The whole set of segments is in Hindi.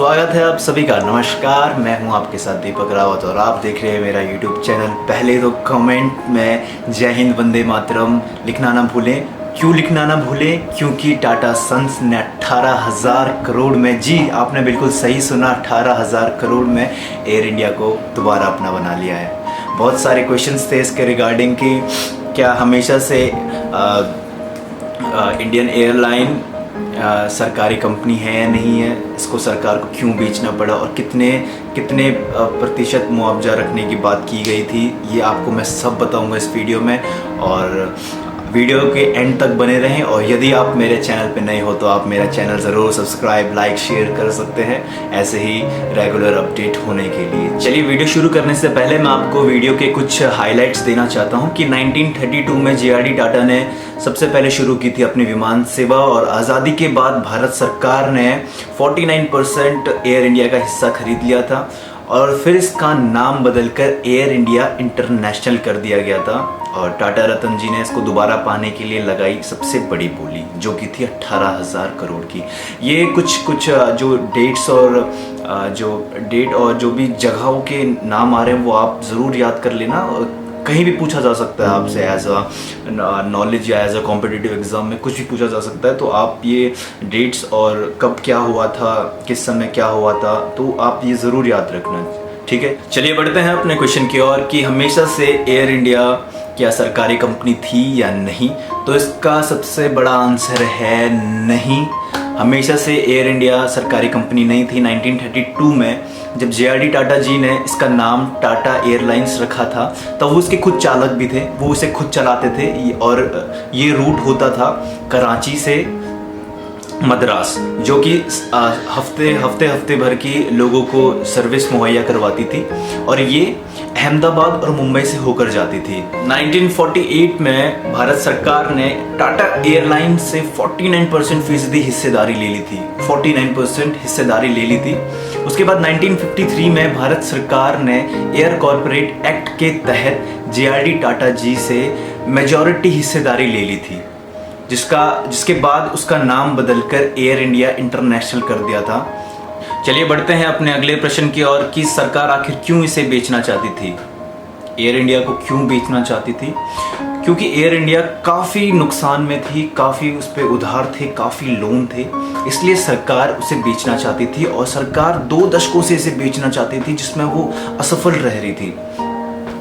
स्वागत है आप सभी का। नमस्कार, मैं हूं आपके साथ दीपक रावत और आप देख रहे हैं मेरा यूट्यूब चैनल। पहले तो कमेंट में जय हिंद वंदे मातरम लिखना ना भूलें। क्यों लिखना ना भूलें? क्योंकि टाटा सन्स ने 18,000 करोड़ में, जी आपने बिल्कुल सही सुना, 18,000 करोड़ में एयर इंडिया को दोबारा अपना बना लिया है। बहुत सारे क्वेश्चंस थे इसके रिगार्डिंग कि क्या हमेशा से इंडियन एयरलाइन सरकारी कंपनी है या नहीं है, इसको सरकार को क्यों बेचना पड़ा और कितने कितने प्रतिशत मुआवजा रखने की बात की गई थी, ये आपको मैं सब बताऊंगा इस वीडियो में। और वीडियो के एंड तक बने रहें। और यदि आप मेरे चैनल पे नए हो तो आप मेरा चैनल ज़रूर सब्सक्राइब, लाइक, शेयर कर सकते हैं ऐसे ही रेगुलर अपडेट होने के लिए। चलिए वीडियो शुरू करने से पहले मैं आपको वीडियो के कुछ हाइलाइट्स देना चाहता हूं कि 1932 में जे.आर.डी. टाटा ने सबसे पहले शुरू की थी अपनी विमान सेवा और आज़ादी के बाद भारत सरकार ने 49% एयर इंडिया का हिस्सा खरीद लिया था और फिर इसका नाम बदलकर एयर इंडिया इंटरनेशनल कर दिया गया था। और टाटा रतन जी ने इसको दोबारा पाने के लिए लगाई सबसे बड़ी बोली, जो कि थी 18,000 करोड़ की। ये कुछ जो डेट्स और जो भी जगहों के नाम आ रहे हैं वो आप ज़रूर याद कर लेना। कहीं भी पूछा जा सकता है आपसे एज अ नॉलेज या एज अ कॉम्पिटिटिव एग्जाम में कुछ भी पूछा जा सकता है, तो आप ये डेट्स और कब क्या हुआ था, किस समय क्या हुआ था, तो आप ये ज़रूर याद रखना। ठीक है, चलिए बढ़ते हैं अपने क्वेश्चन की ओर कि हमेशा से एयर इंडिया क्या सरकारी कंपनी थी या नहीं। तो इसका सबसे बड़ा आंसर है नहीं। हमेशा से एयर इंडिया सरकारी कंपनी नहीं थी। 1932 में जब जे.आर.डी. टाटा जी ने इसका नाम टाटा एयरलाइंस रखा था तब वो उसके खुद चालक भी थे, वो उसे खुद चलाते थे और ये रूट होता था कराची से मद्रास, जो कि हफ्ते भर की लोगों को सर्विस मुहैया करवाती थी और ये अहमदाबाद और मुंबई से होकर जाती थी। 1948 में भारत सरकार ने टाटा एयरलाइंस से 49% फीसदी हिस्सेदारी ले ली थी। 49% हिस्सेदारी ले ली थी। उसके बाद 1953 में भारत सरकार ने एयर कॉरपोरेट एक्ट के तहत जे.आर.डी. टाटा जी से मेजॉरिटी हिस्सेदारी ले ली थी, जिसके बाद उसका नाम बदलकर एयर इंडिया इंटरनेशनल कर दिया था। चलिए बढ़ते हैं अपने अगले प्रश्न की ओर कि सरकार आखिर क्यों इसे बेचना चाहती थी। एयर इंडिया को क्यों बेचना चाहती थी? क्योंकि एयर इंडिया काफ़ी नुकसान में थी, काफ़ी उस पर उधार थे, काफ़ी लोन थे, इसलिए सरकार उसे बेचना चाहती थी। और सरकार 2 दशकों से इसे बेचना चाहती थी जिसमें वो असफल रह रही थी।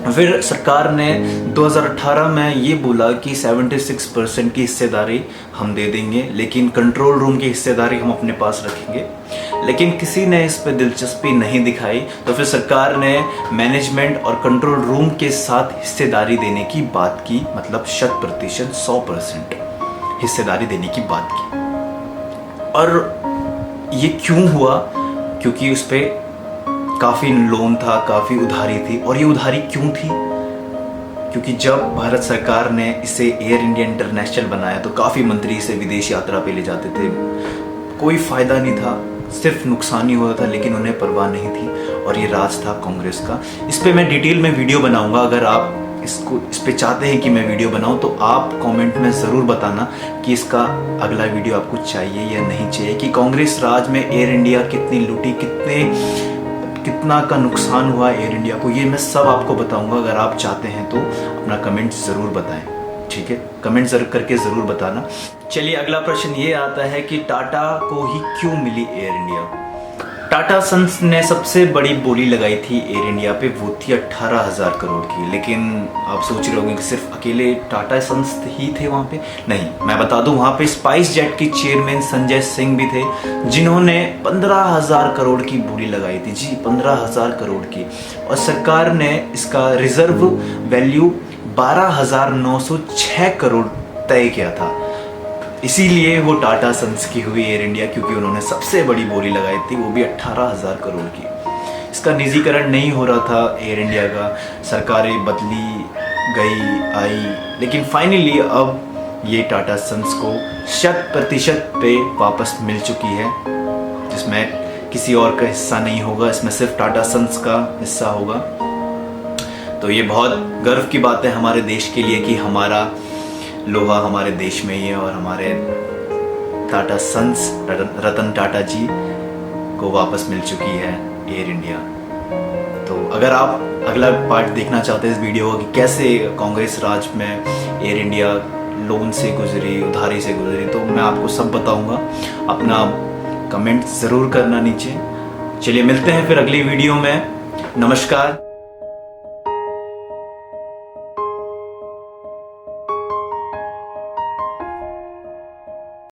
फिर सरकार ने 2018 में ये बोला कि 76% की हिस्सेदारी हम दे देंगे, लेकिन कंट्रोल रूम की हिस्सेदारी हम अपने पास रखेंगे। लेकिन किसी ने इस पर दिलचस्पी नहीं दिखाई, तो फिर सरकार ने मैनेजमेंट और कंट्रोल रूम के साथ हिस्सेदारी देने की बात की, मतलब 100%, 100% हिस्सेदारी देने की बात की। और ये क्यों हुआ? क्योंकि उस पर काफ़ी लोन था, काफ़ी उधारी थी। और ये उधारी क्यों थी? क्योंकि जब भारत सरकार ने इसे एयर इंडिया इंटरनेशनल बनाया तो काफ़ी मंत्री इसे विदेश यात्रा पे ले जाते थे, कोई फ़ायदा नहीं था, सिर्फ नुकसान ही होता था, लेकिन उन्हें परवाह नहीं थी। और ये राज था कांग्रेस का। इस पर मैं डिटेल में वीडियो बनाऊंगा। अगर आप इस पे चाहते हैं कि मैं वीडियो बनाऊं तो आप कमेंट में ज़रूर बताना कि इसका अगला वीडियो आपको चाहिए या नहीं चाहिए, कि कांग्रेस राज में एयर इंडिया कितनी लूटी, कितना का नुकसान हुआ एयर इंडिया को, ये मैं सब आपको बताऊंगा। अगर आप चाहते हैं तो अपना कमेंट ज़रूर बताएं, ठीक है? कमेंट ज़रूर करके ज़रूर बताना। चलिए अगला प्रश्न ये आता है कि टाटा को ही क्यों मिली एयर इंडिया। टाटा सन्स ने सबसे बड़ी बोली लगाई थी एयर इंडिया पे, वो थी 18,000 करोड़ की। लेकिन आप सोच रहे होंगे कि सिर्फ अकेले टाटा सन्स ही थे वहाँ पे। नहीं, मैं बता दूं, वहाँ पे स्पाइस जेट के चेयरमैन संजय सिंह भी थे, जिन्होंने 15,000 करोड़ की बोली लगाई थी। जी, 15,000 करोड़ की। और सरकार ने इसका रिजर्व वैल्यू 12,906 करोड़ तय किया था। इसीलिए वो टाटा सन्स की हुई एयर इंडिया, क्योंकि उन्होंने सबसे बड़ी बोली लगाई थी, वो भी 18,000 करोड़ की। इसका निजीकरण नहीं हो रहा था एयर इंडिया का, सरकारें बदली गई आई, लेकिन फाइनली अब ये टाटा सन्स को 100% पे वापस मिल चुकी है, जिसमें किसी और का हिस्सा नहीं होगा, इसमें सिर्फ टाटा सन्स का हिस्सा होगा। तो ये बहुत गर्व की बात है हमारे देश के लिए कि हमारा लोहा हमारे देश में ही है और हमारे टाटा सन्स, रतन टाटा जी को वापस मिल चुकी है एयर इंडिया। तो अगर आप अगला पार्ट देखना चाहते हैं इस वीडियो कि कैसे कांग्रेस राज में एयर इंडिया लोन से गुजरी, उधारी से गुजरी, तो मैं आपको सब बताऊंगा। अपना कमेंट ज़रूर करना नीचे। चलिए मिलते हैं फिर अगली वीडियो में। नमस्कार।